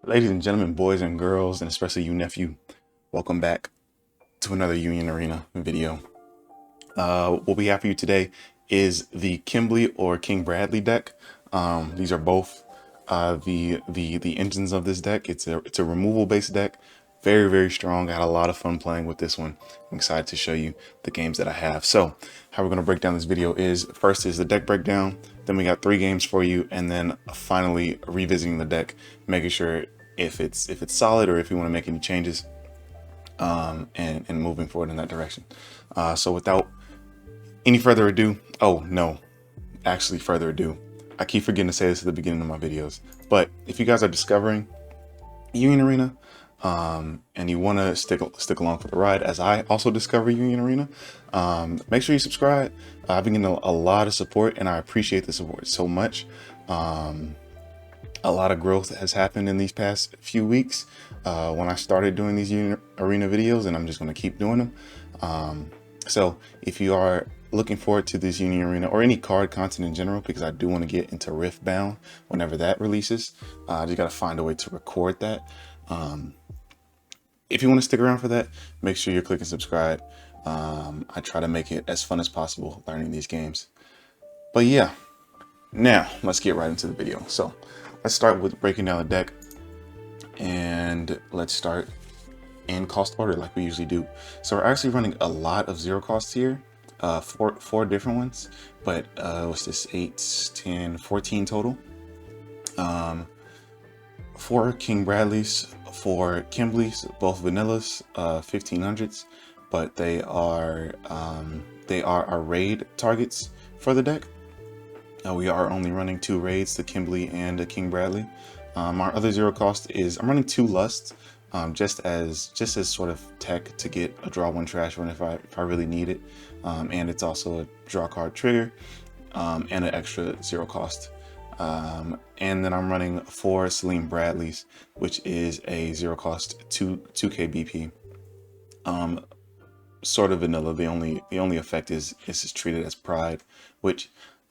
Ladies and gentlemen, boys and girls, and especially you nephew, welcome back to another Union Arena video. What we have for you today is the Kimblee or King Bradley deck. These are both the engines of this deck. It's a removal based deck, very strong. I had a lot of fun playing with this one. I'm excited to show you the games that I have. So how we're going to break down this video is first is the deck breakdown, then we got 3 games for you, and then finally revisiting the deck, making sure if it's solid or if you want to make any changes, and moving forward in that direction. So without any further ado, further ado, I keep forgetting to say this at the beginning of my videos, but if you guys are discovering Union Arena, and you want to stick along for the ride as I also discover Union Arena, make sure you subscribe. I've been getting a lot of support and I appreciate the support so much. A lot of growth has happened in these past few weeks when I started doing these Union Arena videos, and I'm just going to keep doing them. So if you are looking forward to this Union Arena or any card content in general, because I do want to get into Riftbound whenever that releases, I just got to find a way to record that. If you want to stick around for that, make sure you're clicking subscribe. I try to make it as fun as possible learning these games. But yeah, now let's get right into the video. So let's start with breaking down the deck, and let's start in cost order like we usually do. So we're actually running a lot of zero costs here, four different ones, but what's this, 8, 10, 14 total. 4 King Bradleys, 4 Kimblees, both vanillas, 1500s, but they are our raid targets for the deck. We are only running 2 raids, the Kimblee and the King Bradley. Our other zero cost is I'm running 2 lusts, just as sort of tech to get a draw 1 trash run if I really need it, and it's also a draw card trigger, and an extra zero cost. And then I'm running 4 Salim Bradleys, which is a zero cost 2k BP. Sort of vanilla. The only effect is it's treated as pride, which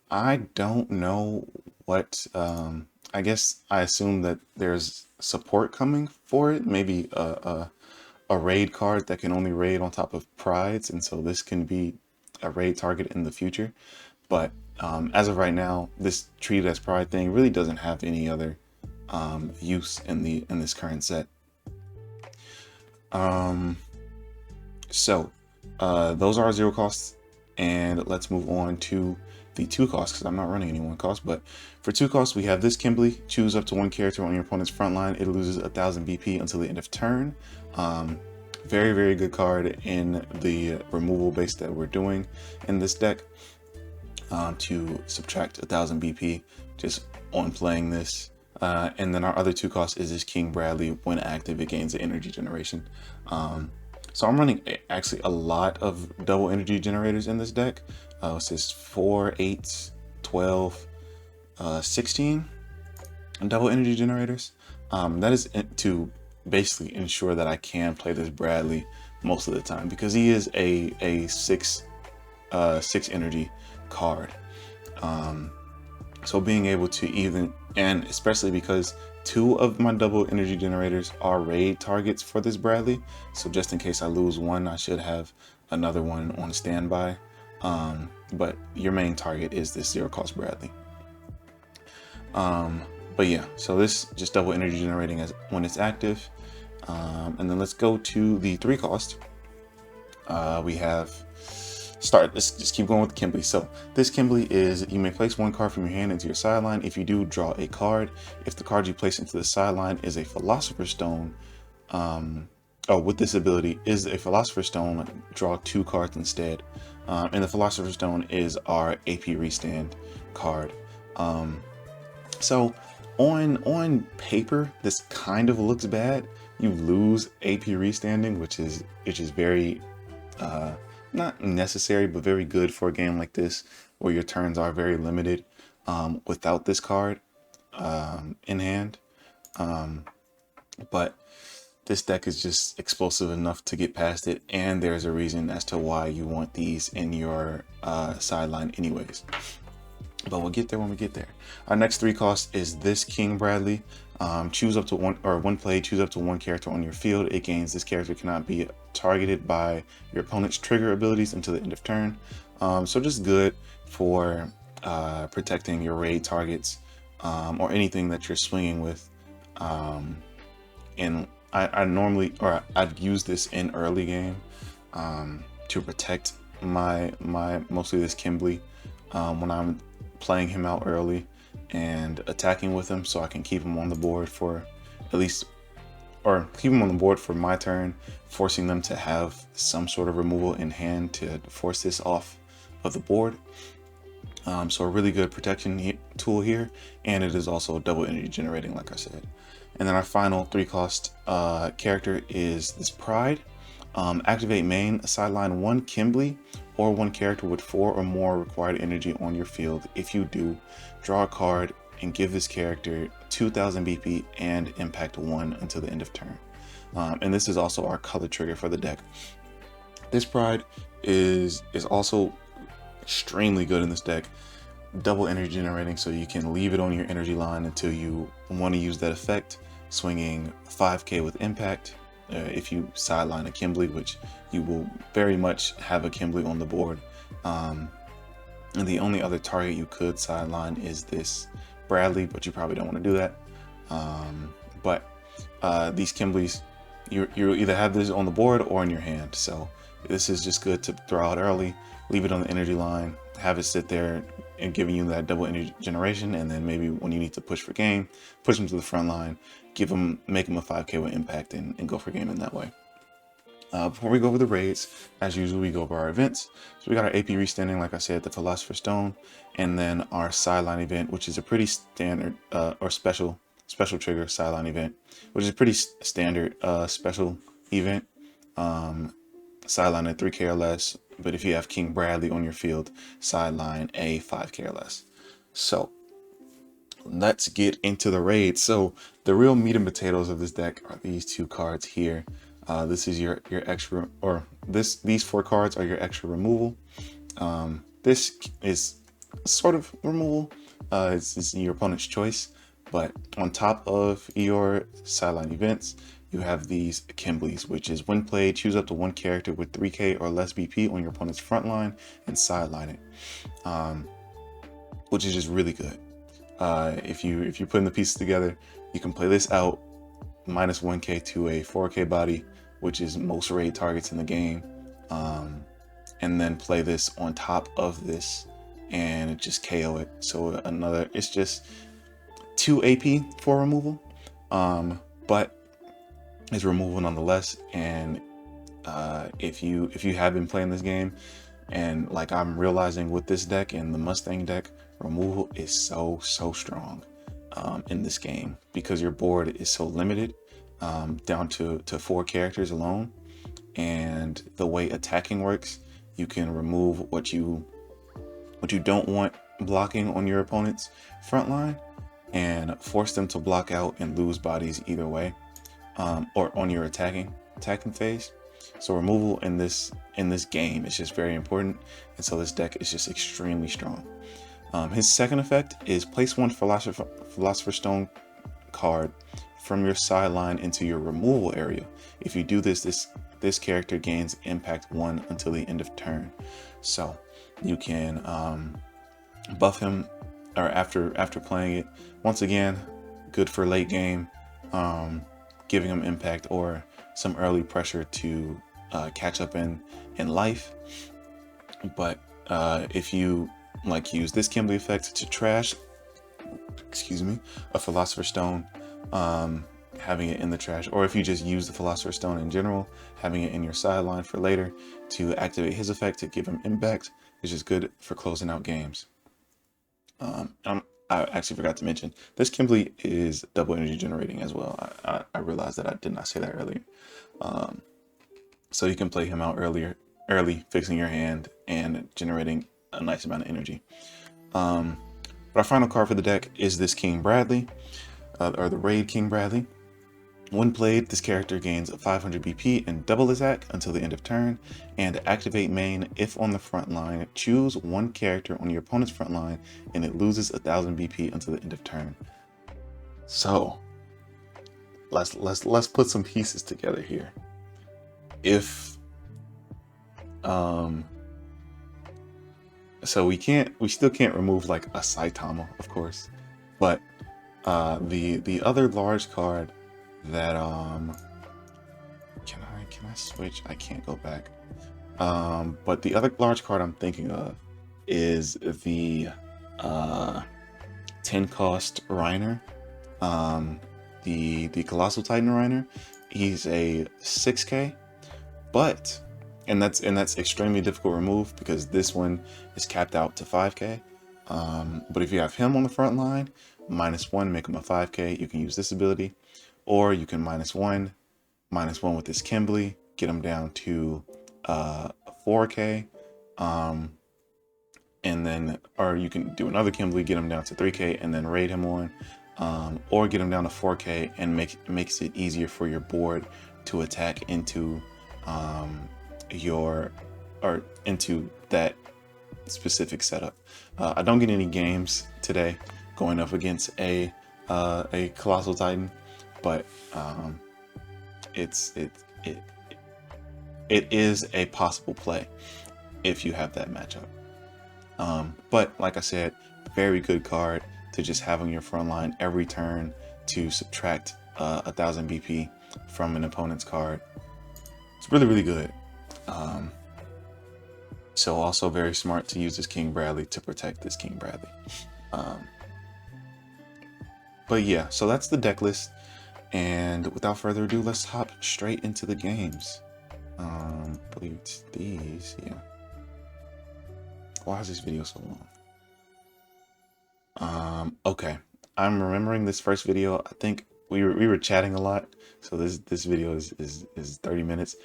I don't know what. I guess I assume that there's support coming for it. Maybe a raid card that can only raid on top of prides, and so this can be a raid target in the future. But as of right now, this treated as pride thing really doesn't have any other use in this current set. So those are our zero costs, and let's move on to the 2 costs, because I'm not running any 1 cost. But for 2 costs, we have this Kimblee. Choose up to 1 character on your opponent's front line. It loses 1000 BP until the end of turn. Very good card in the removal base that we're doing in this deck, to subtract 1000 BP just on playing this. And then our other 2 costs is this King Bradley. When active, it gains the energy generation. So I'm running actually a lot of double energy generators in this deck. It says 4, 8, 12, 16 double energy generators. That is to basically ensure that I can play this Bradley most of the time, because he is a 6 energy card. So being able to even, and especially because 2 of my double energy generators are raid targets for this Bradley, so just in case I lose one, I should have another one on standby. But your main target is this zero cost Bradley. But yeah, so this just double energy generating as when it's active. And then let's go to the 3 cost. We have let's just keep going with Kimblee. So this Kimblee is, you may place 1 card from your hand into your sideline. If you do, draw a card. If the card you place into the sideline is a Philosopher's Stone, with this ability is a Philosopher's Stone, draw 2 cards instead. And the Philosopher's Stone is our AP restand card. So on paper, this kind of looks bad. You lose AP restanding, which is very not necessary, but very good for a game like this, where your turns are very limited without this card in hand. But this deck is just explosive enough to get past it, and there's a reason as to why you want these in your sideline anyways. But we'll get there when we get there. Our next 3 cost is this King Bradley. Choose up to one, or when played, choose up to one character on your field. It gains this character cannot be targeted by your opponent's trigger abilities until the end of turn. So just good for protecting your raid targets, or anything that you're swinging with. And I normally, or I'd use this in early game to protect mostly this Kimblee when I'm playing him out early and attacking with him, so I can keep him on the board for at least, or keep him on the board for my turn, forcing them to have some sort of removal in hand to force this off of the board. So a really good protection tool here, and it is also double energy generating, like I said. And then our final 3-cost character is this Pride. Activate main, sideline 1 Kimblee or 1 character with 4 or more required energy on your field. If you do, draw a card and give this character 2000 BP and impact 1 until the end of turn. And this is also our color trigger for the deck. This Pride is also extremely good in this deck. Double energy generating, so you can leave it on your energy line until you want to use that effect, swinging 5k with impact. If you sideline a Kimblee, which you will very much have a Kimblee on the board. And the only other target you could sideline is this Bradley, but you probably don't want to do that. But these Kimblees, you either have this on the board or in your hand. So this is just good to throw out early, leave it on the energy line, have it sit there and giving you that double energy generation, and then maybe when you need to push for game, push them to the front line, make them a 5k with impact, and go for game in that way. Before we go over the raids, as usual, we go over our events. So we got our AP restanding, like I said, the Philosopher's Stone, and then our sideline event, which is a pretty standard or special trigger sideline event, which is a pretty standard special event. Sideline at 3k or less, but if you have King Bradley on your field, sideline a 5k or less. So let's get into the raid. So the real meat and potatoes of this deck are these 2 cards here. This is your extra, or these 4 cards are your extra removal. This is sort of removal. It's your opponent's choice, but on top of your sideline events, you have these Kimblees, which is when played, choose up to 1 character with 3k or less BP on your opponent's front line and sideline it, which is just really good. If you're putting the pieces together, you can play this out minus 1k to a 4k body, which is most raid targets in the game, and then play this on top of this and just KO it. So it's just 2 AP for removal, but it's removal nonetheless. And if you have been playing this game, and like I'm realizing with this deck and the Mustang deck, removal is so strong in this game, because your board is so limited, down to 4 characters alone. And the way attacking works, you can remove what you don't want blocking on your opponent's front line and force them to block out and lose bodies either way, or on your attacking phase. So removal in this game is just very important, and so this deck is just extremely strong. His second effect is place 1 Philosopher's Stone card from your sideline into your removal area. If you do this character gains impact 1 until the end of turn. So you can buff him, or after playing it. Once again, good for late game, giving him impact or some early pressure to catch up in life. But if you use this Kimblee effect to trash, a Philosopher's Stone, having it in the trash, or if you just use the Philosopher's Stone in general, having it in your sideline for later to activate his effect to give him impact, is just good for closing out games. I actually forgot to mention, this Kimblee is double energy generating as well. I realized that I did not say that earlier. So you can play him out early, fixing your hand and generating a nice amount of energy. But our final card for the deck is this King Bradley, or the Raid King Bradley. When played, this character gains 500 BP and double attack until the end of turn, and activate main if on the front line, choose 1 character on your opponent's front line and it loses 1000 BP until the end of turn. So let's put some pieces together here. If so we still can't remove like a Saitama, of course, but the other large card that can I switch? I can't go back. But the other large card I'm thinking of is the 10 cost Reiner, the Colossal Titan Reiner. He's a 6k, but and that's extremely difficult to remove because this one is capped out to 5k. But if you have him on the front line, -1, make him a 5k. You can use this ability, or you can -1 with this Kimblee, get him down to 4k. And then, or you can do another Kimblee, get him down to 3k, and then raid him on, or get him down to 4k and makes it easier for your board to attack into into that specific setup. I don't get any games today going up against a Colossal Titan, but it is a possible play if you have that matchup. But like I said, very good card to just have on your front line every turn to subtract 1000 BP from an opponent's card. It's really, really good. So also very smart to use this King Bradley to protect this King Bradley. But yeah, so that's the deck list. And without further ado, let's hop straight into the games. I believe it's these, yeah. Why is this video so long? Okay, I'm remembering this first video. I think we were chatting a lot, so this video is 30 minutes.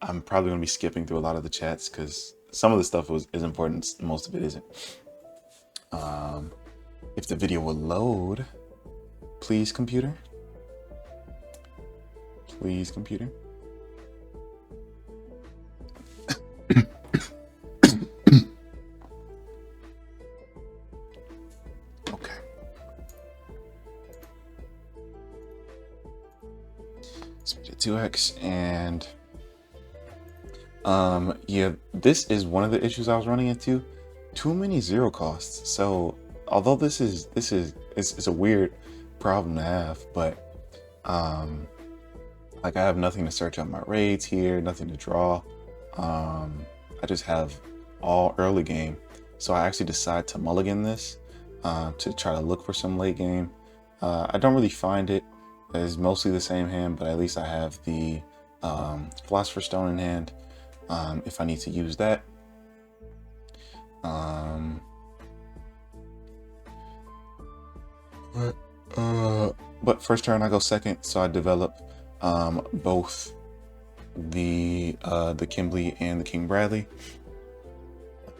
I'm probably gonna be skipping through a lot of the chats because some of the stuff is important, most of it isn't. If the video will load, please computer. Please computer. Okay. Speed at 2x, and yeah, this is one of the issues I was running into. Too many 0 costs. So although this is it's a weird problem to have, but like I have nothing to search on my raids here, nothing to draw. I just have all early game, so I actually decide to mulligan this to try to look for some late game. I don't really find it. It's mostly the same hand, but at least I have the Philosopher's Stone in hand if I need to use that. But first turn I go second, so I develop both the Kimblee and the King Bradley,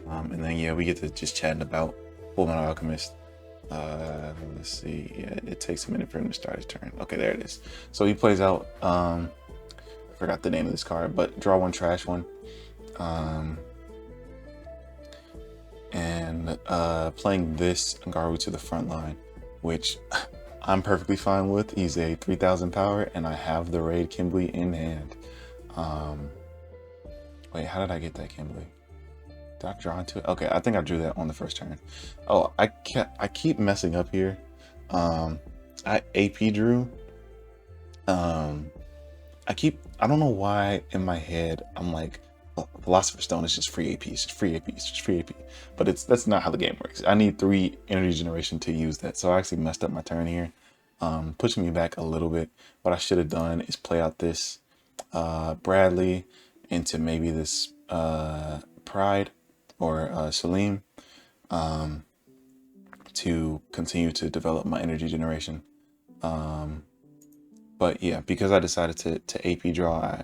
and then yeah, we get to just chatting about Fullmetal Alchemist. Let's see, yeah, it takes a minute for him to start his turn. Okay, there it is. So he plays out, I forgot the name of this card, but draw one, trash one, and playing this Ngaru to the front line, which I'm perfectly fine with. He's a 3000 power, and I have the raid Kimblee in hand. Wait, how did I get that Kimblee? Did I draw into it? Okay, I think I drew that on the first turn. Oh, I keep messing up here. I AP drew. I don't know why in my head I'm like, oh, Philosopher's Stone is just free AP, it's just free AP, it's just free AP. But that's not how the game works. I need 3 energy generation to use that. So I actually messed up my turn here, pushing me back a little bit. What I should have done is play out this Bradley into maybe this Pride or Salim to continue to develop my energy generation. But yeah, because I decided to AP draw,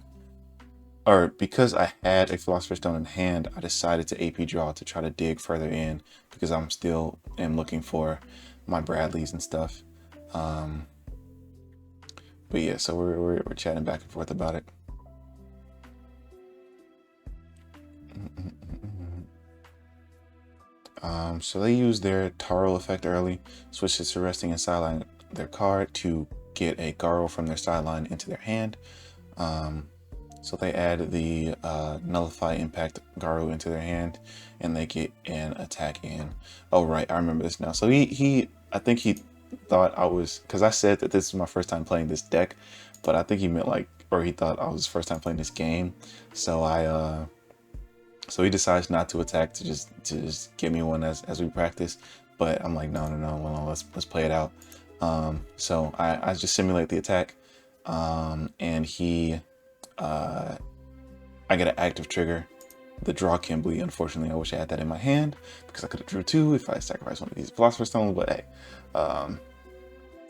because I had a Philosopher's Stone in hand, I decided to AP draw to try to dig further in because I'm still looking for my Bradleys and stuff. But yeah, so we're chatting back and forth about it. So they use their Taro effect early, switches to resting and sideline their card to get a Garo from their sideline into their hand. So they add the Nullify Impact Garo into their hand, and they get an attack in. Oh right, I remember this now. So I think he thought I was, because I said that this is my first time playing this deck, but I think he meant like, or he thought I was first time playing this game. So so he decides not to attack, to just give me one as we practice. But I'm like, no, let's play it out. So I just simulate the attack, and I get an active trigger, the draw Kimblee. Unfortunately, I wish I had that in my hand because I could have drew 2 if I sacrificed one of these Philosopher's Stones. But hey,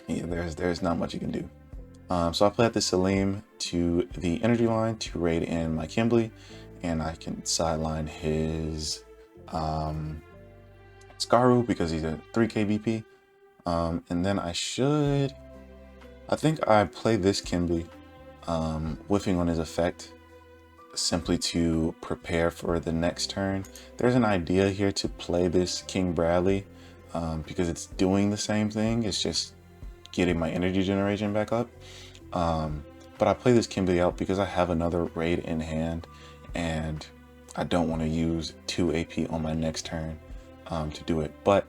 yeah, there's not much you can do. So I play out the Salim to the energy line to raid in my Kimblee, and I can sideline his Scaru because he's a 3k BP. And then I think I play this Kimblee, whiffing on his effect, simply to prepare for the next turn. There's an idea here to play this King Bradley, because it's doing the same thing. It's just getting my energy generation back up. But I play this Kimblee out because I have another raid in hand, and I don't want to use 2 AP on my next turn to do it. But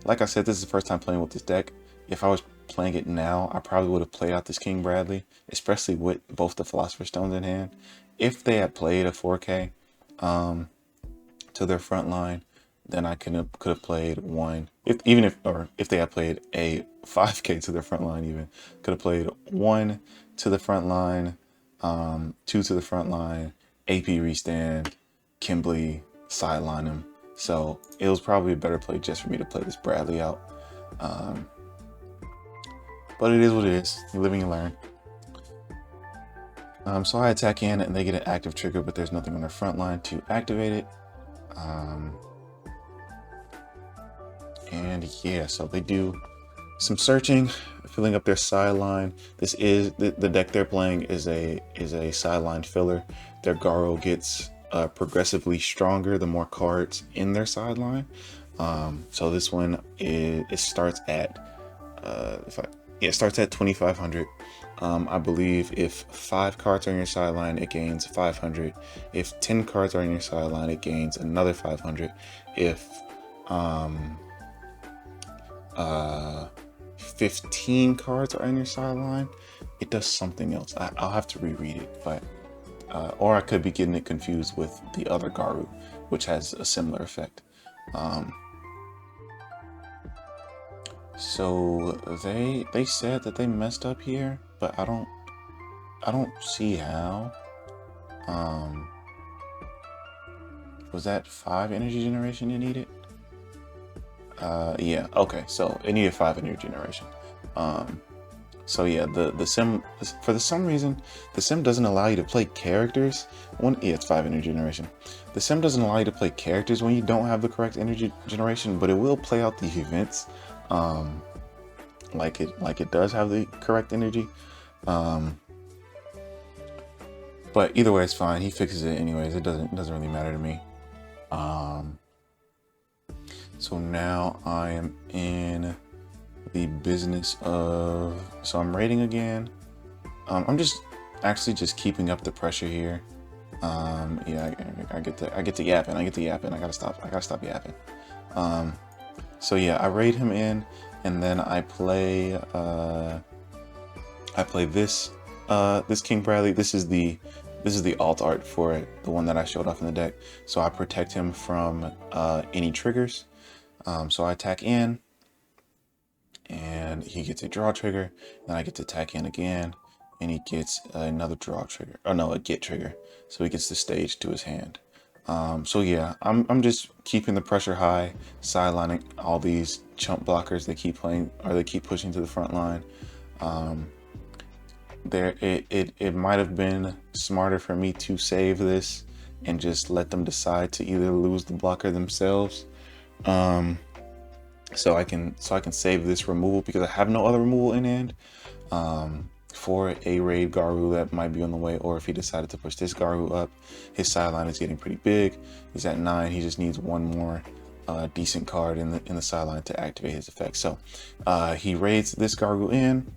like I said, this is the first time playing with this deck. If I was playing it now, I probably would have played out this King Bradley, especially with both the Philosopher's Stones in hand. If they had played a 4K to their front line, then I could have played one. If they had played a 5K to their front line, even could have played 1 to the front line, 2 to the front line, AP restand, Kimblee, sideline him. So it was probably a better play just for me to play this Bradley out. But it is what it is. You live and you learn. So I attack in, and they get an active trigger, but there's nothing on their front line to activate it. And yeah, so they do some searching, filling up their sideline. This is the deck they're playing is a sideline filler. Their Garo gets progressively stronger the more cards in their sideline. So this one it starts at it starts at 2,500. I believe if 5 cards are in your sideline, it gains 500. If 10 cards are in your sideline, it gains another 500. If 15 cards are in your sideline, it does something else. I'll have to reread it, but or I could be getting it confused with the other Garu, which has a similar effect. So they said that they messed up here, but I don't see how. Was that 5 energy generation it needed? Yeah, okay, so it needed 5 energy generation. So yeah, the sim, for some reason, the sim doesn't allow you to play characters. Yeah, it's 5 energy generation. The sim doesn't allow you to play characters when you don't have the correct energy generation, but it will play out the events, like it does have the correct energy. But either way, it's fine. He fixes it anyways. It doesn't really matter to me. So now I am in the business of, so I'm raiding again. I'm just actually just keeping up the pressure here. Yeah, I get to yapping. I gotta stop yapping. So yeah, I raid him in, and then I play this King Bradley. This is the alt art for it, the one that I showed off in the deck. So I protect him from any triggers. So I attack in, and he gets a draw trigger. Then I get to attack in again, and he gets another draw trigger. Oh no, a get trigger. So he gets the stage to his hand. So yeah, I'm just keeping the pressure high, sidelining all these chump blockers that keep playing, or they keep pushing to the front line. It might have been smarter for me to save this and just let them decide to either lose the blocker themselves. So I can save this removal because I have no other removal in hand for a raid Garu that might be on the way, or if he decided to push this Garu up. His sideline is getting pretty big. He's at 9. He just needs one more decent card in the sideline to activate his effect. So he raids this Garu in.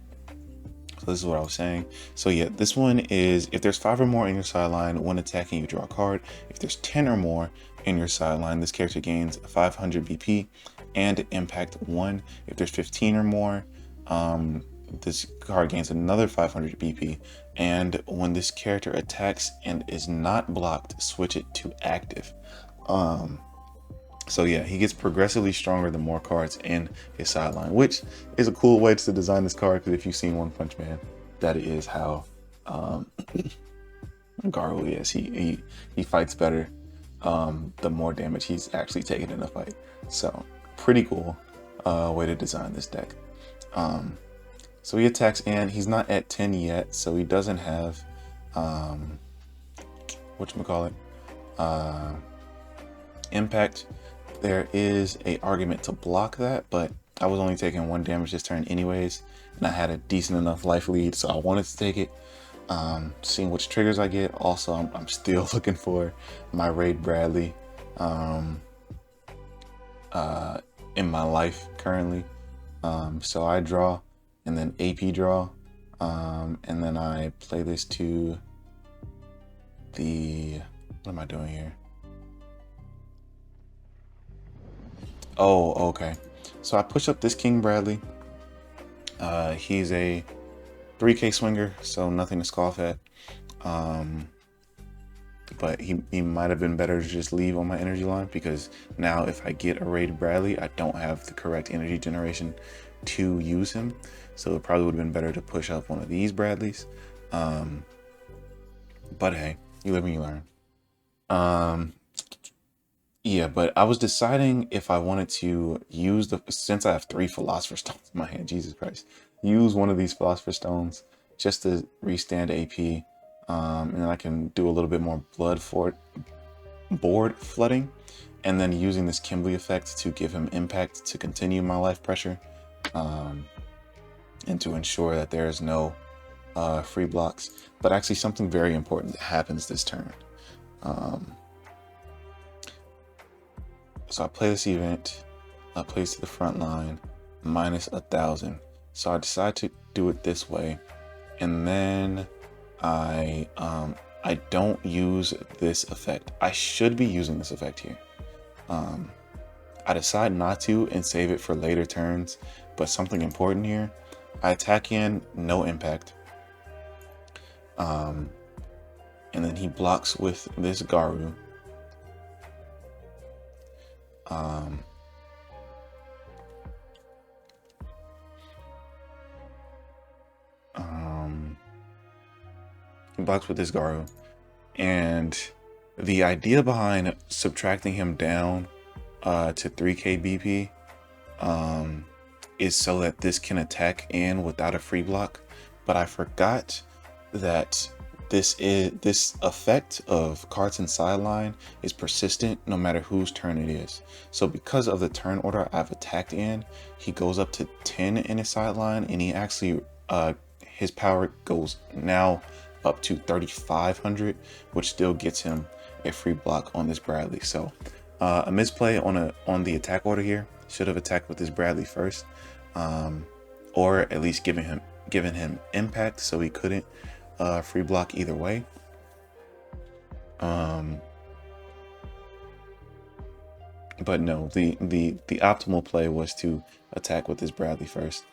this is what I was saying. So yeah, this one is if there's 5 or more in your sideline, when attacking you draw a card. If there's 10 or more in your sideline, this character gains 500 BP and impact 1. If there's 15 or more, this card gains another 500 BP, and when this character attacks and is not blocked, switch it to active. So yeah, he gets progressively stronger the more cards in his sideline, which is a cool way to design this card, because if you've seen One Punch Man, that is how Garou is. He fights better the more damage he's actually taken in a fight. So pretty cool way to design this deck. So he attacks in. He's not at 10 yet, so he doesn't have whatchamacallit, impact. There is a argument to block that, but I was only taking 1 damage this turn anyways, and I had a decent enough life lead, so I wanted to take it. Seeing which triggers I get. Also, I'm still looking for my Raid Bradley in my life currently. So I draw, and then AP draw, and then I play this to the, what am I doing here? Oh, okay. So I push up this King Bradley. He's a 3K swinger, so nothing to scoff at. But he might have been better to just leave on my energy line, because now if I get a Raid Bradley, I don't have the correct energy generation to use him. So it probably would have been better to push up one of these Bradleys. But hey, you live and you learn. Yeah, but I was deciding if I wanted to use since I have 3 Philosopher Stones in my hand, Jesus Christ, use one of these Philosopher Stones just to restand AP, and then I can do a little bit more board flooding, and then using this Kimblee effect to give him impact to continue my life pressure, and to ensure that there is no free blocks. But actually something very important that happens this turn. So I play this event, I place to the front line, minus 1,000. So I decide to do it this way, and then I don't use this effect. I should be using this effect here. I decide not to and save it for later turns, but something important here. I attack in, no impact. And then he blocks with this Garou. He blocks with this Garou, and the idea behind subtracting him down to 3k BP is so that this can attack in without a free block. But I forgot that this effect of cards in sideline is persistent no matter whose turn it is. So because of the turn order I've attacked in, he goes up to 10 in his sideline, and he actually his power goes now up to 3,500, which still gets him a free block on this Bradley. So a misplay on the attack order here. Should have attacked with this Bradley first, or at least given him impact so he couldn't free block either way. But no, the optimal play was to attack with this Bradley first.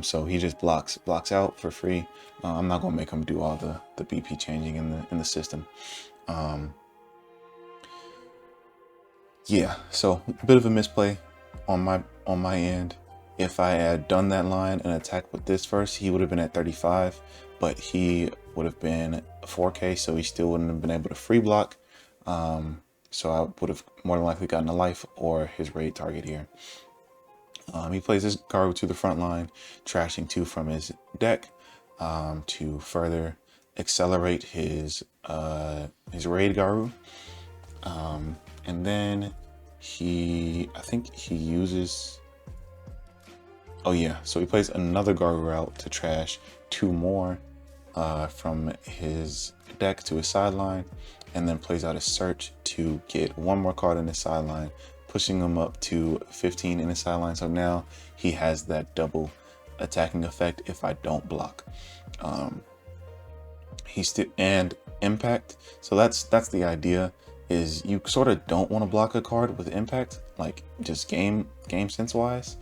So he just blocks out for free. I'm not gonna make him do all the BP changing in the system. Yeah, so a bit of a misplay on my end. If I had done that line and attacked with this first, he would have been at 35, but he would have been 4k, so he still wouldn't have been able to free block. So I would have more than likely gotten a life or his raid target here. He plays this Garou to the front line, trashing 2 from his deck to further accelerate his raid Garou. And then I think he uses, oh yeah, so he plays another Garou out to trash 2 more from his deck to his sideline, and then plays out a search to get 1 more card in his sideline, pushing him up to 15 in his sideline. So now he has that double attacking effect if I don't block. He's still and impact. So that's the idea. Is you sort of don't want to block a card with impact, like just game sense wise,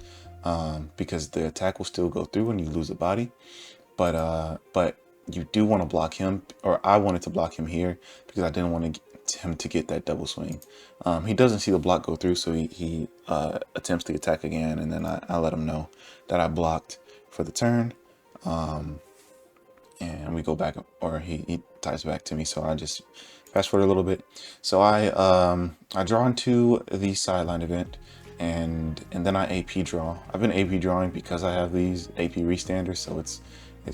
because the attack will still go through and you lose a body. But you do want to block him, or I wanted to block him here because I didn't want him to get that double swing. He doesn't see the block go through, so he attempts the attack again, and then I let him know that I blocked for the turn. And we go back, or he ties back to me, so I just fast forward a little bit. So I draw into the sideline event, and then I AP draw. I've been AP drawing because I have these AP restanders, so it's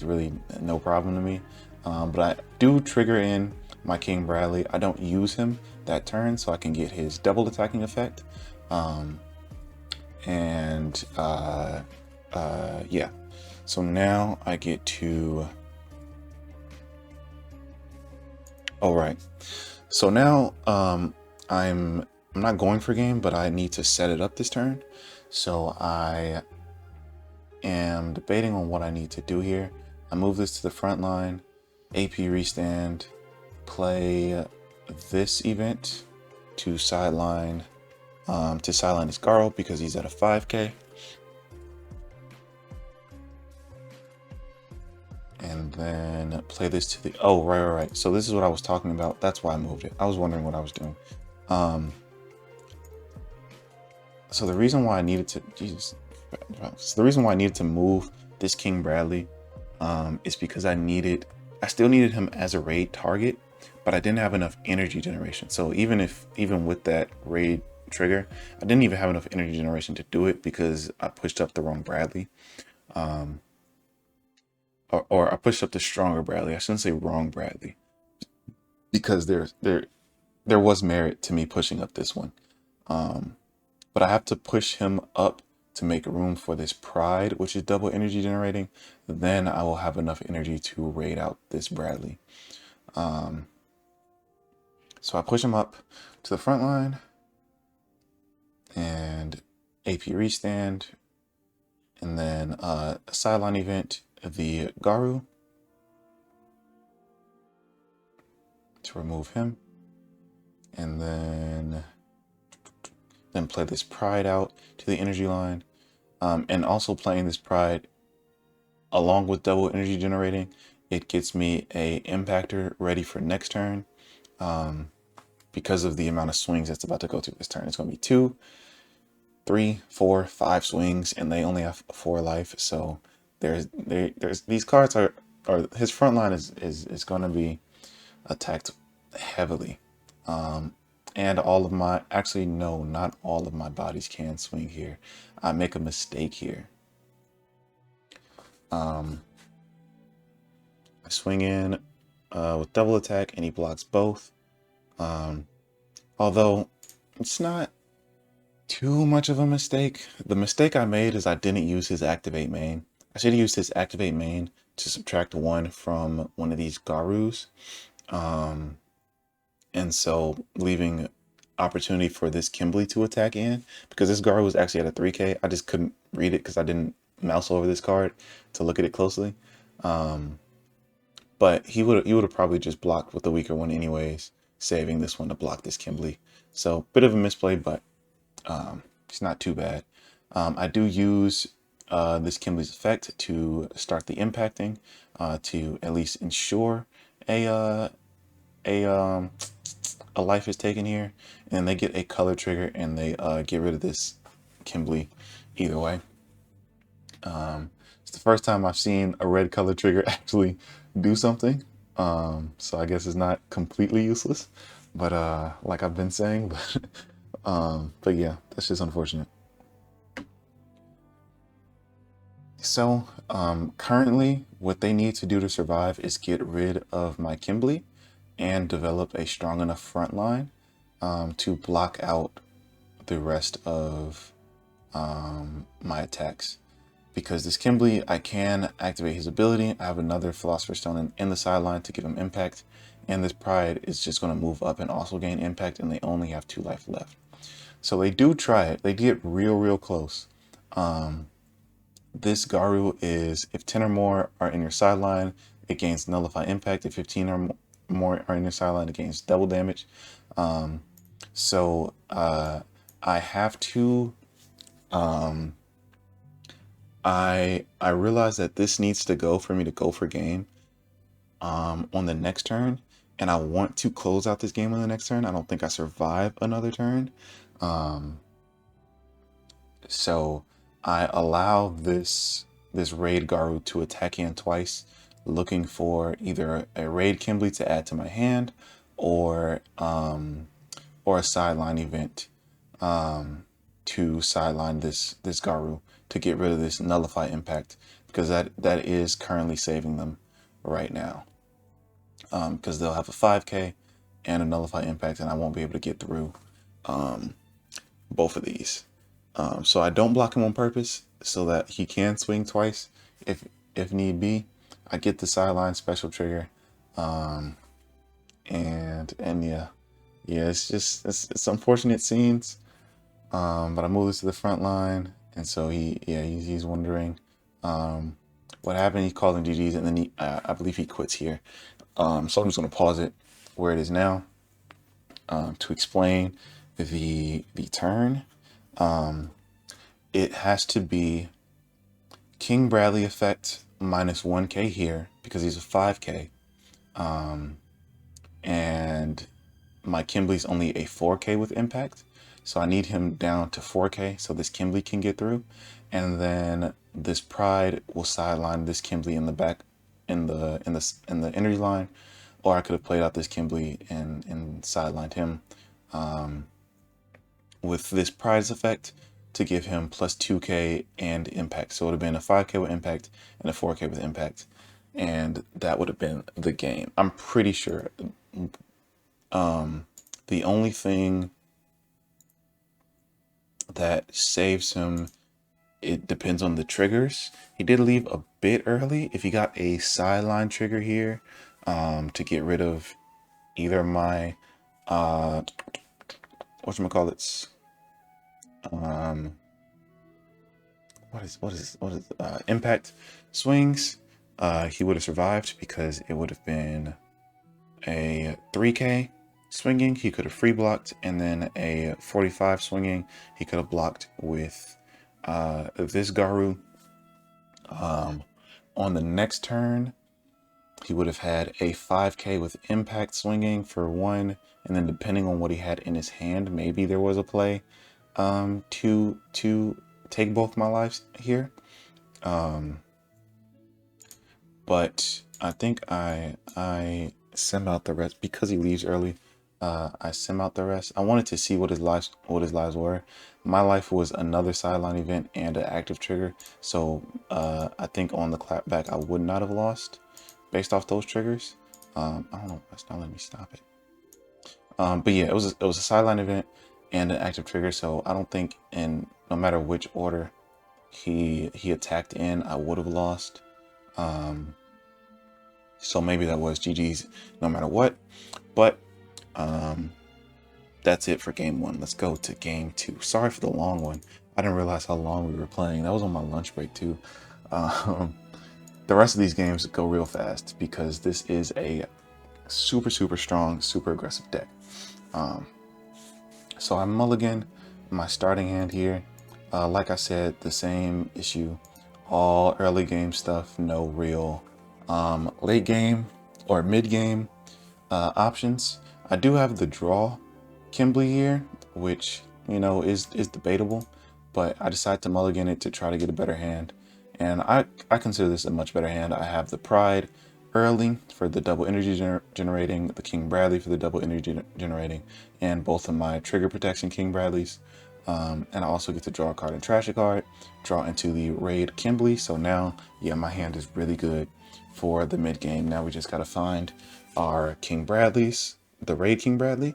really no problem to me. But I do trigger in my King Bradley. I don't use him that turn, so I can get his double attacking effect. Yeah. So now I get to. All right. So now I'm not going for game, but I need to set it up this turn. So I am debating on what I need to do here. I move this to the front line, AP restand, play this event to sideline his Garo because he's at a 5k. And then play this to the, oh, right. So this is what I was talking about. That's why I moved it. I was wondering what I was doing. So the reason why I needed to, move this King Bradley is because I still needed him as a raid target, but I didn't have enough energy generation. So even with that raid trigger, I didn't even have enough energy generation to do it because I pushed up the wrong Bradley. Or I pushed up the stronger Bradley. I shouldn't say wrong Bradley, because there was merit to me pushing up this one. But I have to push him up to make room for this pride, which is double energy generating. Then I will have enough energy to raid out this Bradley. So I push him up to the front line and AP restand, and then a sideline event, the Garu, to remove him, and then play this pride out to the energy line, and also playing this pride along with double energy generating, it gets me a impactor ready for next turn, because of the amount of swings that's about to go through this turn. It's going to be 2, 3, 4, 5 swings, and they only have 4 life. So there's these cards are his front line is going to be attacked heavily, and all of my, actually no, not all of my bodies can swing here. I make a mistake here. I swing in with double attack and he blocks both, although it's not too much of a mistake. The mistake I made is I didn't use his activate main. I should have used his activate main to subtract 1 from one of these Garus, and so leaving opportunity for this Kimblee to attack in, because this Garu was actually at a 3k. I just couldn't read it because I didn't mouse over this card to look at it closely. But he would have probably just blocked with the weaker one anyways, saving this one to block this Kimblee. So bit of a misplay, but it's not too bad. I do use this Kimblee's effect to start the impacting, to at least ensure a life is taken here, and they get a color trigger, and they get rid of this Kimblee either way. It's the first time I've seen a red color trigger actually do something, so I guess it's not completely useless, but like I've been saying, but yeah, that's just unfortunate. So currently what they need to do to survive is get rid of my Kimblee and develop a strong enough front line to block out the rest of my attacks. Because this Kimblee, I can activate his ability. I have another Philosopher's Stone in the sideline to give him impact, and this Pride is just going to move up and also gain impact, and they only have 2 life left. So they do try it. They get real close. this Garu is, if 10 or more are in your sideline, it gains Nullify Impact. If 15 or more are in your sideline, it gains double damage. So I have to, I realize that this needs to go for me to go for game on the next turn, and I want to close out this game on the next turn. I don't think I survive another turn. So I allow this raid Garu to attack in twice, looking for either a raid Kimblee to add to my hand, or a sideline event to sideline this Garu to get rid of this Nullify Impact, because that is currently saving them right now. Because they'll have a 5k and a Nullify Impact, and I won't be able to get through both of these. So I don't block him on purpose so that he can swing twice if need be. I get the sideline special trigger, and yeah, it's just it's unfortunate scenes. But I move this to the front line, and so he's wondering what happened. He's calling GGs, and then I believe he quits here. So I'm just gonna pause it where it is now to explain the turn. It has to be King Bradley effect minus 1k here because he's a 5k, and my Kimblee's only a 4k with impact, so I need him down to 4k so this Kimblee can get through, and then this Pride will sideline this Kimblee in the back in the energy line, or I could have played out this Kimblee and sidelined him with this Pride's effect to give him plus 2k and impact. So it would have been a 5k with impact and a 4k with impact, and that would have been the game. I'm pretty sure. The only thing that saves him, it depends on the triggers. He did leave a bit early. If he got a sideline trigger here to get rid of either my whatchamacallits, impact swings, he would have survived because it would have been a 3k swinging, he could have free blocked, and then a 45 swinging, he could have blocked with this Garu. On the next turn, he would have had a 5k with impact swinging for 1, and then depending on what he had in his hand, maybe there was a play to take both my lives here. But I think I sim out the rest because he leaves early. I sim out the rest. I wanted to see what his lives were. My life was another sideline event and an active trigger, so I think on the clapback I would not have lost based off those triggers. I don't know, it's not letting me stop it. But yeah, it was a sideline event and an active trigger, so I don't think no matter which order he attacked in, I would have lost. So maybe that was GG's no matter what. But that's it for game 1. Let's go to game 2. Sorry for the long one. I didn't realize how long we were playing. That was on my lunch break too. The rest of these games go real fast because this is a super strong, super aggressive deck. So I mulligan my starting hand here. Like I said, the same issue. All early game stuff, no real late game or mid game options. I do have the draw Kimblee here, which is debatable, but I decided to mulligan it to try to get a better hand, and I consider this a much better hand. I have the Pride early for the double energy generating, the King Bradley for the double energy generating, and both of my trigger protection King Bradleys. And I also get to draw a card and trash a card, draw into the raid Kimblee. So now, yeah, my hand is really good for the mid game. Now we just gotta find our King Bradleys, the raid King Bradley,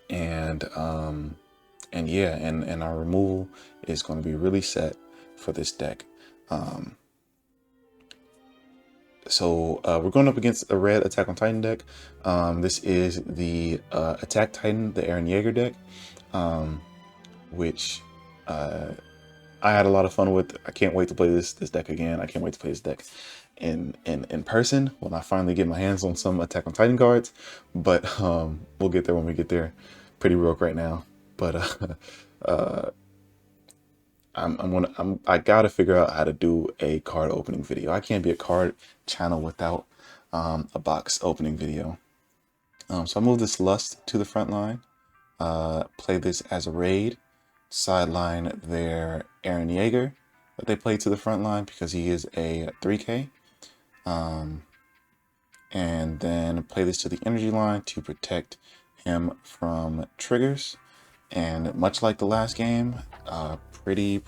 and yeah, and our removal is going to be really set for this deck. So we're going up against a red Attack on Titan deck. This is the Attack Titan, the Eren Yeager deck, which I had a lot of fun with. I can't wait to play this deck again. I can't wait to play this deck in person when I finally get my hands on some Attack on Titan cards. But we'll get there when we get there. Pretty broke right now, but I gotta figure out how to do a card opening video. I can't be a card channel without a box opening video. So I move this Lust to the front line. Play this as a raid. Sideline their Eren Yeager that they played to the front line because he is a 3K. And then play this to the energy line to protect him from triggers. And much like the last game, pretty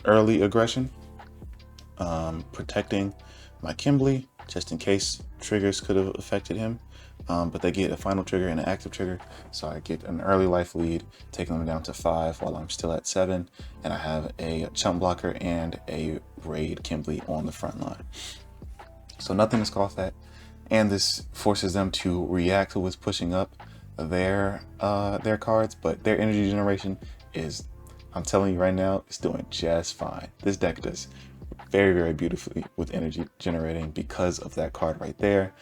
early aggression, protecting my Kimblee just in case triggers could have affected him. But they get a final trigger and an active trigger, so I get an early life lead, taking them down to 5 while I'm still at 7, and I have a chump blocker and a raid Kimblee on the front line. So nothing to scoff at, and this forces them to react with pushing up their cards, but their energy generation is, I'm telling you right now, it's doing just fine. This deck does very beautifully with energy generating because of that card right there.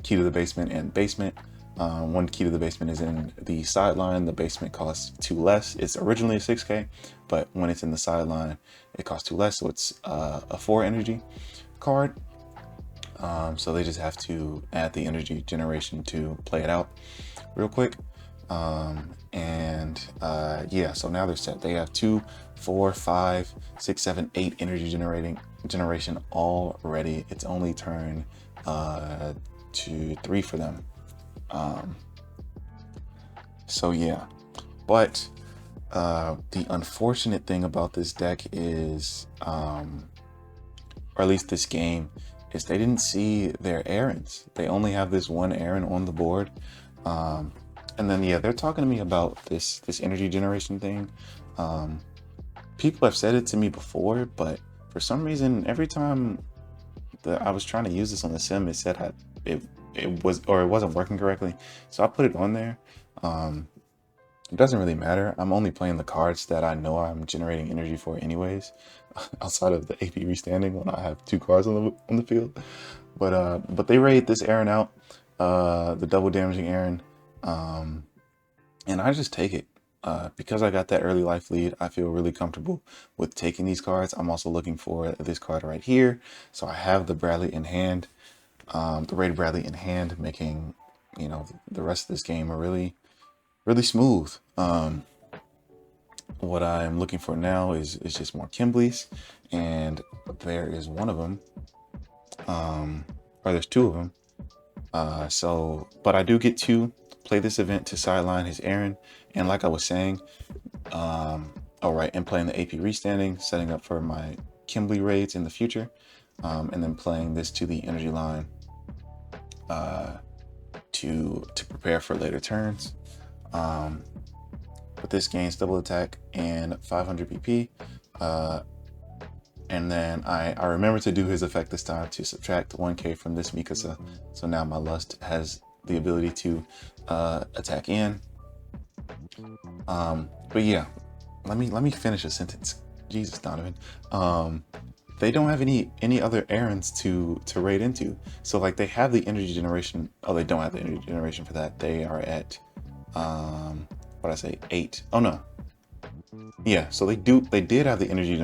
Key to the basement and basement. One key to the basement is in the sideline. The basement costs 2 less. It's originally a 6K, but when it's in the sideline, it costs 2 less. So it's a 4 energy card. So they just have to add the energy generation to play it out real quick. Yeah, so now they're set. They have 2, 4, 5, 6, 7, 8 energy generation already. It's only turn 2, 3 for them. So yeah, but the unfortunate thing about this deck is, or at least this game, is they didn't see their Erens. They only have this one Eren on the board. And then yeah, they're talking to me about this energy generation thing. People have said it to me before, but for some reason, every time that I was trying to use this on the sim, it said it wasn't working correctly. So I put it on there. It doesn't really matter. I'm only playing the cards that I know I'm generating energy for anyways, outside of the AP restanding when I have 2 cards on the field. But they raid this Eren out, the double damaging Eren, and I just take it. Because I got that early life lead, I feel really comfortable with taking these cards. I'm also looking for this card right here. So I have the Bradley in hand, the rated Bradley in hand, making, you know, the rest of this game a really smooth. What I'm looking for now is just more Kimblees, and there is one of them, or there's 2 of them. But I do get to play this event to sideline his Eren, and like I was saying, and playing the AP restanding, setting up for my Kimblee raids in the future, and then playing this to the energy line to prepare for later turns. But this gains double attack and 500 PP. And then I remember to do his effect this time to subtract 1K from this Mikasa. So now my Lust has the ability to attack in. But yeah, let me finish a sentence. Jesus, Donovan. They don't have any other Erens to raid into. So like they have the energy generation. Oh, they don't have the energy generation for that. They are at what I say, 8. Oh no. Yeah, so they did have the energy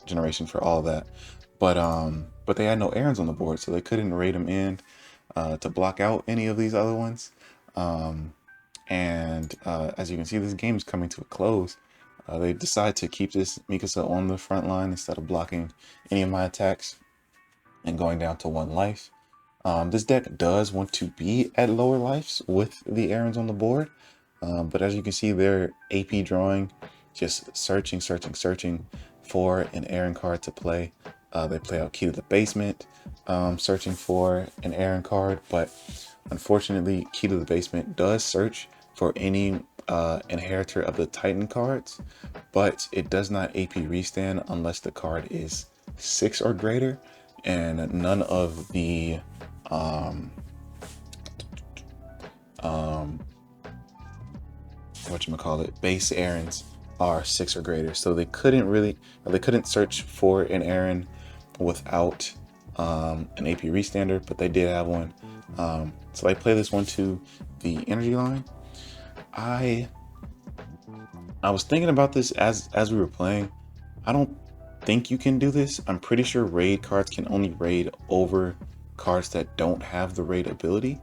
generation for all of that, but they had no Erens on the board, so they couldn't raid them in to block out any of these other ones. As you can see, this game is coming to a close. They decide to keep this Mikasa on the front line instead of blocking any of my attacks and going down to 1 life. This deck does want to be at lower lives with the Erens on the board, but as you can see, they're AP drawing, just searching for an Eren card to play. They play out Key to the Basement, searching for an Eren card, but unfortunately, Key to the Basement does search for any inheritor of the Titan cards, but it does not AP restand unless the card is 6 or greater, and none of the base Erens are 6 or greater. So they couldn't search for an Aaron without an AP Restander, but they did have one. So I play this one to the energy line. I was thinking about this as we were playing. I don't think you can do this. I'm pretty sure raid cards can only raid over cards that don't have the raid ability.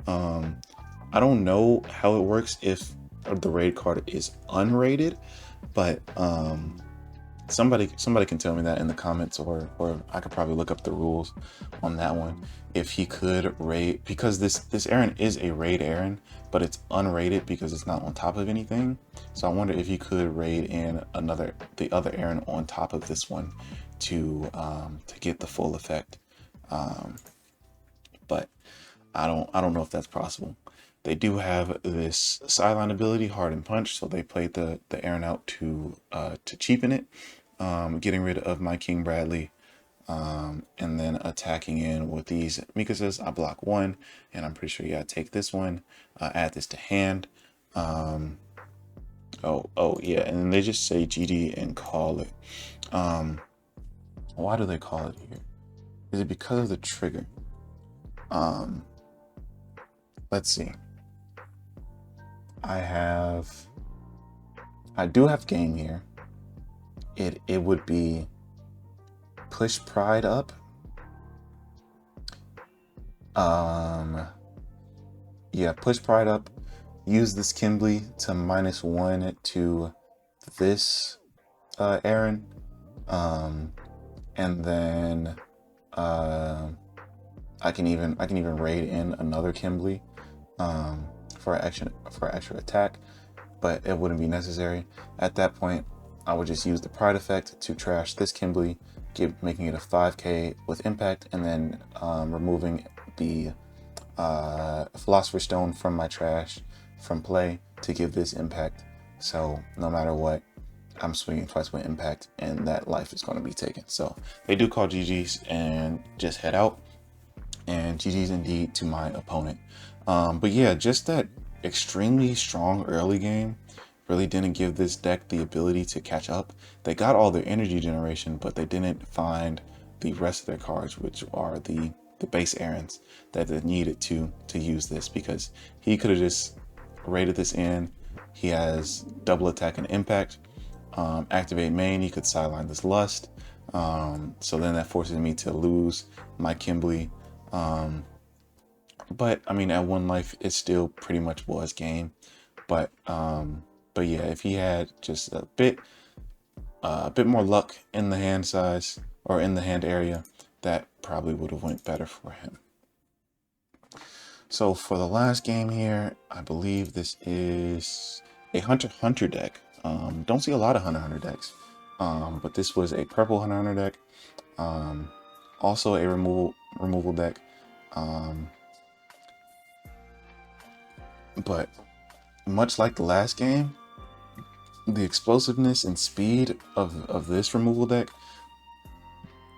I don't know how it works if the raid card is unrated, but somebody can tell me that in the comments, or I could probably look up the rules on that one. If he could raid, because this Aaron is a raid Aaron, but it's unrated because it's not on top of anything. So I wonder if he could raid in the other Aaron on top of this one to get the full effect. But I don't know if that's possible. They do have this sideline ability, Harden Punch, so they played the Aaron out to cheapen it, getting rid of my King Bradley, and then attacking in with these Mikasas. I block one, and I'm pretty sure you gotta take this one, add this to hand. Oh yeah, and then they just say GD and call it. Why do they call it here? Is it because of the trigger? Let's see. I do have game here. It would be push pride up. Yeah, push pride up. Use this Kimblee to -1 to this Aaron. And then I can even raid in another Kimblee for extra attack, but it wouldn't be necessary. At that point, I would just use the pride effect to trash this Kimblee, making it a 5k with impact, and then removing the Philosopher's Stone from my trash from play to give this impact. So no matter what, I'm swinging twice with impact, and that life is going to be taken. So they do call GG's and just head out, and GG's indeed to my opponent. But yeah, just that extremely strong early game really didn't give this deck the ability to catch up. They got all their energy generation, but they didn't find the rest of their cards, which are the base Aarons that they needed to use this, because he could have just raided this in. He has double attack and impact. Activate main, he could sideline this Lust. So then that forces me to lose my Kimblee. But I mean, at 1 life, it still pretty much was game. But yeah, if he had just a bit more luck in the hand size, or in the hand area, that probably would have went better for him. So for the last game here, I believe this is a Hunter deck. Don't see a lot of Hunter decks, but this was a purple Hunter deck. Also a removal deck. But much like the last game, the explosiveness and speed of this removal deck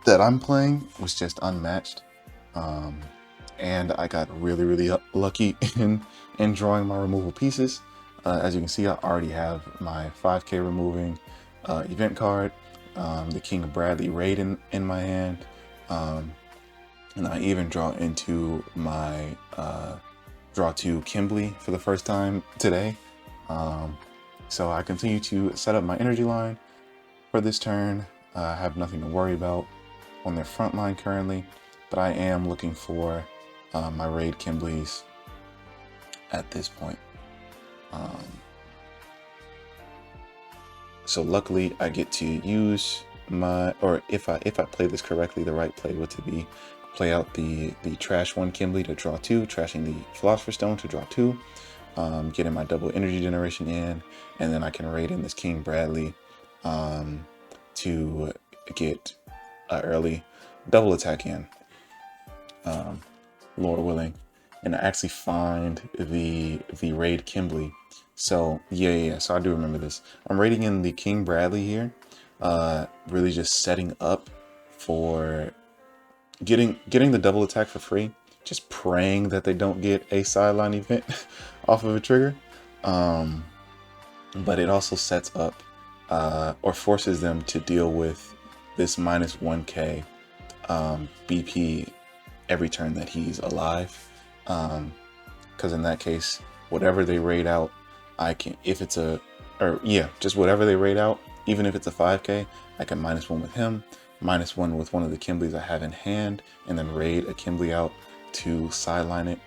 that I'm playing was just unmatched. And I got really lucky in drawing my removal pieces. As you can see, I already have my 5k removing event card, the King of Bradley raid in my hand, and I even draw into my draw to Kimblee for the first time today. So I continue to set up my energy line for this turn. I have nothing to worry about on their front line currently, but I am looking for my raid Kimblees at this point. So luckily I get to use my, or if I play this correctly, the right play would to be play out the trash 1 Kimblee to draw 2, trashing the Philosopher's Stone to draw 2, getting my double energy generation in, and then I can raid in this King Bradley to get an early double attack in, Lord willing, and I actually find the raid Kimblee. So yeah, so I do remember this. I'm raiding in the King Bradley here, really just setting up for getting the double attack for free, just praying that they don't get a sideline event off of a trigger. But it also sets up or forces them to deal with this minus 1k BP every turn that he's alive. Because in that case, whatever they raid out, I can, if it's a, or yeah, just whatever they raid out, even if it's a 5k, I can -1 with him, -1 with one of the Kimblees I have in hand, and then raid a Kimblee out to sideline it.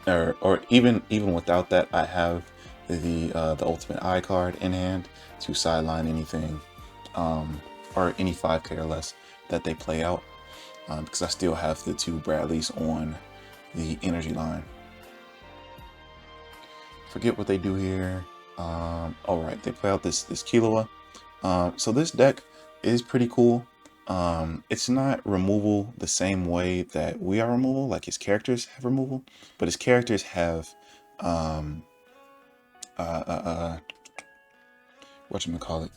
Or even without that, I have the ultimate eye card in hand to sideline anything, or any 5k or less that they play out, because I still have the 2 Bradleys on the energy line. Forget what they do here. All right, they play out this Killua. So this deck is pretty cool. It's not removal the same way that we are removal, like his characters have removal, but his characters have whatchamacallit,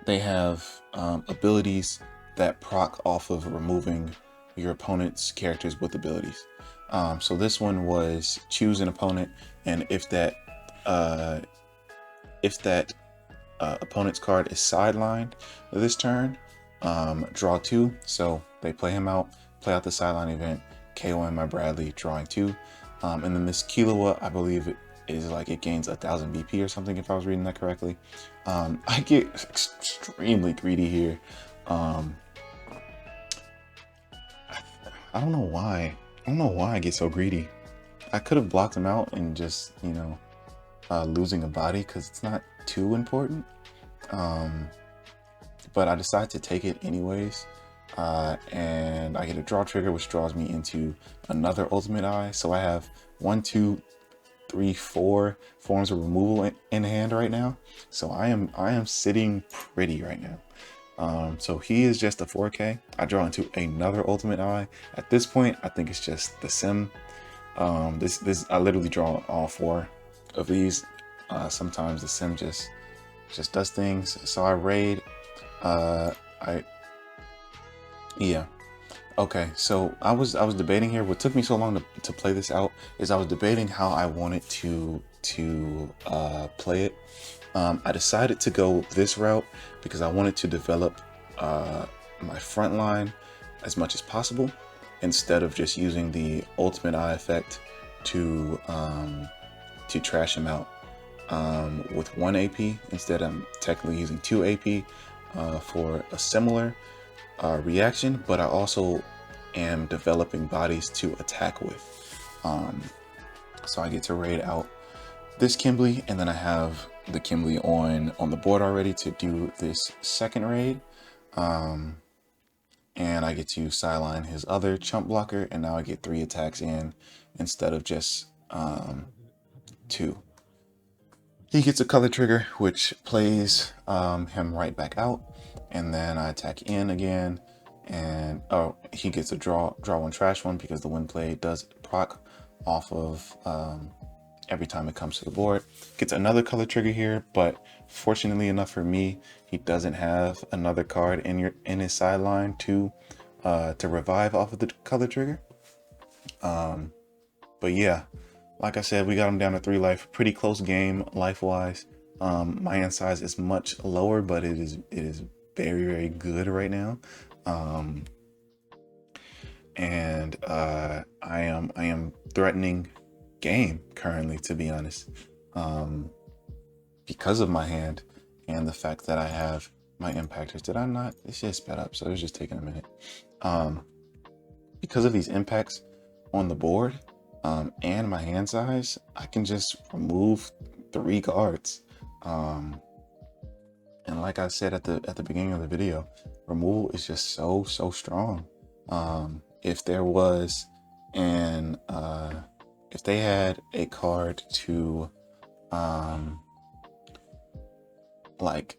they have abilities that proc off of removing your opponent's characters with abilities. So this one was choose an opponent, and if that opponent's card is sidelined this turn, draw 2. So they play him out, play out the sideline event, KOing my Bradley, drawing 2. And then this Killua, I believe it is like it gains 1000 BP or something, if I was reading that correctly. I get extremely greedy here. I don't know why. I don't know why I get so greedy. I could have blocked him out and just, you know, losing a body because it's not too important. But I decided to take it anyways. And I get a draw trigger, which draws me into another ultimate eye. So I have 1, 2, 3, 4 forms of removal in hand right now. So I am sitting pretty right now. So he is just a 4k. I draw into another ultimate eye. At this point, I think it's just the sim. This I literally draw all 4 of these. Sometimes the sim just does things. So I raid. Yeah. Okay, so I was debating here. What took me so long to play this out is I was debating how I wanted to play it. I decided to go this route because I wanted to develop my front line as much as possible, instead of just using the ultimate eye effect to trash him out with 1 AP. Instead, I'm technically using 2 AP for a similar reaction, but I also am developing bodies to attack with. So I get to raid out this Kimblee, and then I have the Kimblee on the board already to do this second raid. And I get to sideline his other chump blocker, and now I get 3 attacks in instead of just 2. He gets a color trigger, which plays him right back out, and then I attack in again, and oh, he gets a draw 1, trash 1, because the wind play does proc off of every time it comes to the board. Gets another color trigger here, but fortunately enough for me, he doesn't have another card in his sideline to revive off of the color trigger. But yeah, like I said, we got him down to 3 life. Pretty close game life-wise. My hand size is much lower, but it is very, very good right now. And I am threatening game currently, to be honest, because of my hand and the fact that I have my impactors. Did I not? It's just sped up, so it's just taking a minute. Because of these impacts on the board, and my hand size, I can just remove 3 guards. And like I said at the beginning of the video, removal is just so strong. If there was if they had a card to like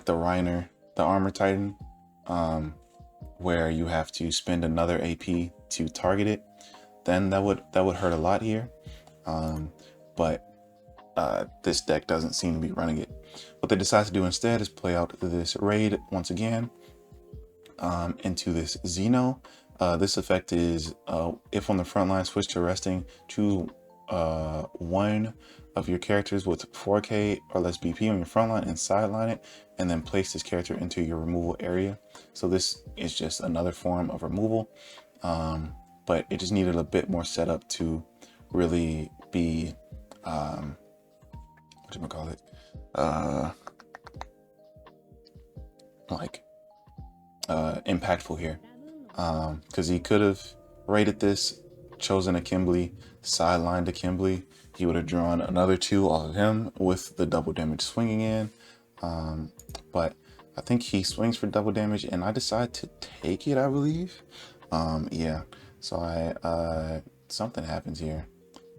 the Reiner, the Armor Titan, where you have to spend another AP to target it, then that would hurt a lot here. But this deck doesn't seem to be running it. What they decide to do instead is play out this raid once again into this Xeno. This effect is if on the front line, switch to resting, choose 1 of your characters with 4K or less BP on your front line and sideline it, and then place this character into your removal area. So this is just another form of removal, but it just needed a bit more setup to really be, what do you call it? Impactful here. Because he could have rated this, chosen a Kimblee, sidelined a Kimblee. He would have drawn another 2 off of him with the double damage swinging in. But I think he swings for double damage, and I decide to take it, I believe. Yeah, so something happens here.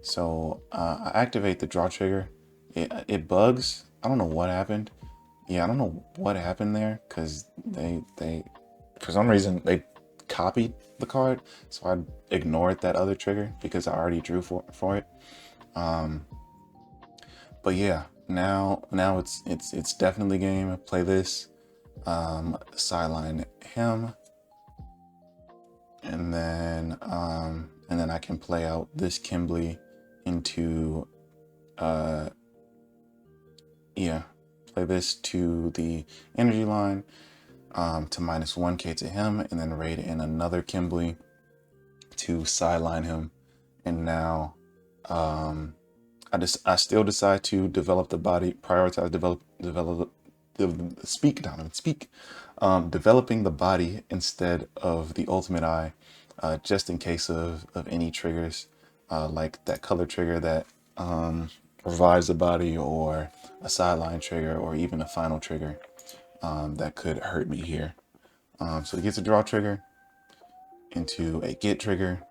So I activate the draw trigger. It bugs. I don't know what happened. Yeah, I don't know what happened there, because they for some reason they copied the card, so I ignored that other trigger because I already drew for it. But yeah, now it's definitely game. Play this, sideline him, and then I can play out this Kimblee into play this to the energy line, to minus 1k to him, and then raid in another Kimblee to sideline him. And now I still decide to develop the body, prioritize developing the body instead of the ultimate eye, just in case of any triggers, like that color trigger that revives the body, or a sideline trigger, or even a final trigger that could hurt me here. So it gets a draw trigger into a get trigger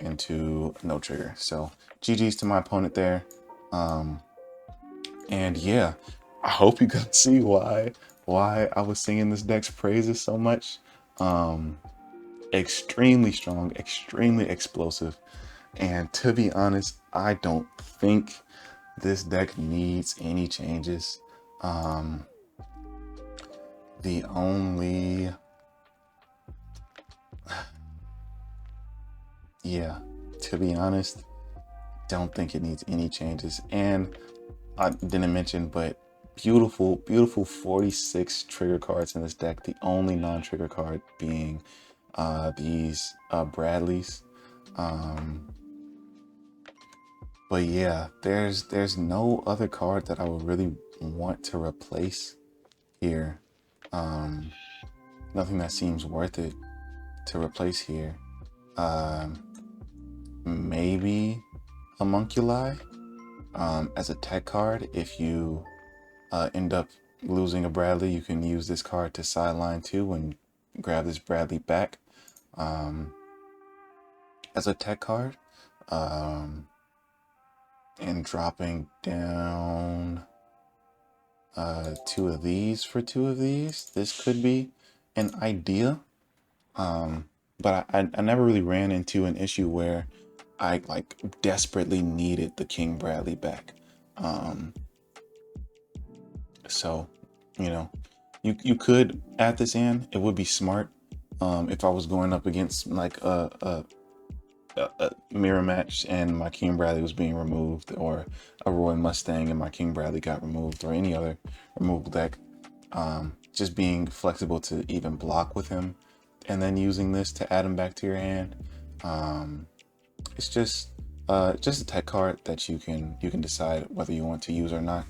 into no trigger. So GG's to my opponent there. And yeah, I hope you guys see why I was singing this deck's praises so much. Extremely strong, extremely explosive, and to be honest, I don't think this deck needs any changes. The only, yeah, to be honest, don't think it needs any changes. And I didn't mention, but beautiful 46 trigger cards in this deck. The only non-trigger card being these Bradleys. But yeah, there's no other card that I would really want to replace here. Nothing that seems worth it to replace here. Maybe a Homunculi as a tech card. If you end up losing a Bradley, you can use this card to sideline too and grab this Bradley back as a tech card. And dropping down 2 of these for 2 of these. This could be an idea. But I never really ran into an issue where I like desperately needed the King Bradley back. So, you know, you could add this in. It would be smart if I was going up against like a mirror match and my King Bradley was being removed, or a Roy Mustang and my King Bradley got removed, or any other removal deck. Just being flexible to even block with him, and then using this to add him back to your hand. It's just a tech card that you can decide whether you want to use or not.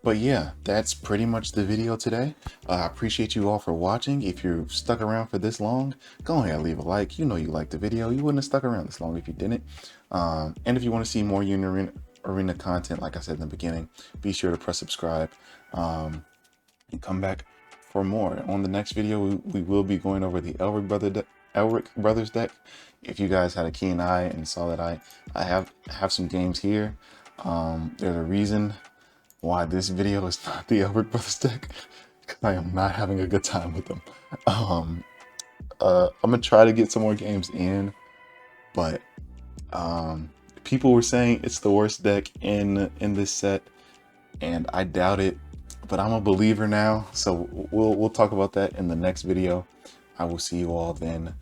But yeah, that's pretty much the video today. I appreciate you all for watching. If you're stuck around for this long, go ahead and leave a like. You know you liked the video. You wouldn't have stuck around this long if you didn't. And if you want to see more Arena content, like I said in the beginning, be sure to press subscribe and come back for more. On the next video, we will be going over the Elric Brothers deck. If you guys had a keen eye and saw that I have some games here, there's a reason why this video is not the Elric Brothers deck, because I am not having a good time with them. I'm gonna try to get some more games in, but people were saying it's the worst deck in this set, and I doubt it, but I'm a believer now. So we'll talk about that in the next video. I will see you all then.